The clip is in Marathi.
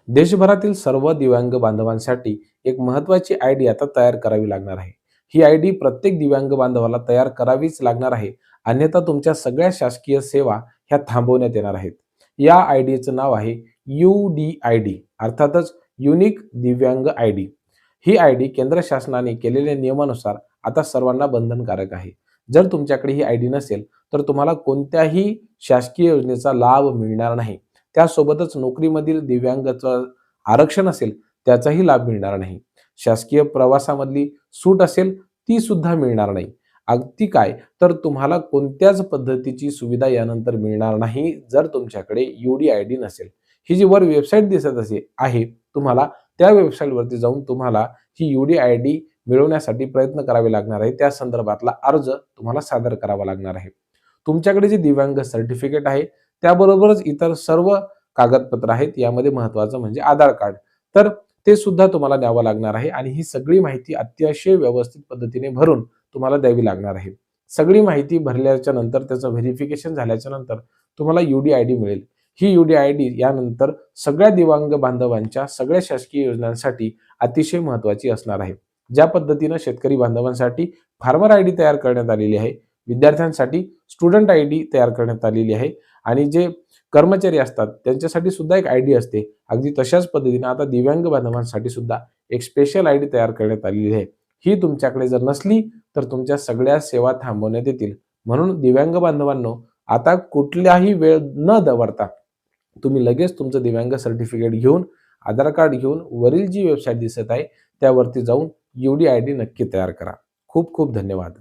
देशभरातील सर्व दिव्यांग बांधवांसाठी एक महत्त्वाची आयडी आता तयार करावी लागणार आहे. ही आयडी प्रत्येक दिव्यांग बांधवाला तयार करावीच लागणार आहे. अन्यथा तुमच्या सगळ्या शासकीय सेवा ह्या थांबवण्यात येणार आहेत. या आयडीचं नाव आहे UDID, अर्थातच युनिक दिव्यांग आयडी. ही आयडी केंद्र शासनाने केलेल्या नियमानुसार आता सर्वांना बंधनकारक आहे. जर तुमच्याकडे ही आयडी नसेल तर तुम्हाला कोणत्याही शासकीय योजनेचा लाभ मिळणार नाही. त्यासोबतच नोकरीमधील दिव्यांगाचं आरक्षण असेल त्याचाही लाभ मिळणार नाही. शासकीय प्रवासामधली सूट असेल ती सुद्धा मिळणार नाही. अगदी काय तर तुम्हाला कोणत्याच पद्धतीची सुविधा यानंतर मिळणार नाही जर तुमच्याकडे UDID नसेल. ही जी वर वेबसाईट दिसत आहे तुम्हाला, त्या वेबसाईटवरती जाऊन तुम्हाला ही UDID मिळवण्यासाठी प्रयत्न करावे लागणार आहे. त्या संदर्भातला अर्ज तुम्हाला सादर करावा लागणार आहे. तुमच्याकडे जे दिव्यांग सर्टिफिकेट आहे त्याबरोबरच इतर सर्व कागदपत्र आहेत. यामध्ये महत्त्वाचं म्हणजे आधार कार्ड. तर ते सुद्धा तुम्हाला द्यावं लागणार आहे आणि ही सगळी माहिती अतिशय व्यवस्थित पद्धतीने भरून तुम्हाला द्यावी लागणार आहे. सगळी माहिती भरल्याच्या नंतर त्याचं व्हेरिफिकेशन झाल्याच्या नंतर तुम्हाला UDID मिळेल. ही UDID यानंतर सगळ्या दिव्यांग बांधवांच्या सगळ्या शासकीय योजनांसाठी अतिशय महत्त्वाची असणार आहे. ज्या पद्धतीनं शेतकरी बांधवांसाठी फार्मर आयडी तयार करण्यात आलेली आहे, विद्यार्थ्यांसाठी स्टुडंट आयडी तयार करण्यात आलेली आहे आणि जे कर्मचारी असतात त्यांच्यासाठी सुद्धा एक आयडी असते. अगदी तशाच पद्धतीने आता दिव्यांग बांधवांसाठी सुद्धा एक स्पेशल आयडी तयार करण्यात आलेली आहे. ही तुमच्याकडे जर नसली तर तुमच्या सगळ्या सेवा थांबवण्यात येतील. म्हणून दिव्यांग बांधवांनो, आता कुठल्याही वेळ न दवडता तुम्ही लगेच तुमचं दिव्यांग सर्टिफिकेट घेऊन, आधार कार्ड घेऊन वरील जी वेबसाईट दिसत आहे त्यावरती जाऊन UDID नक्की तयार करा. खूप खूप धन्यवाद.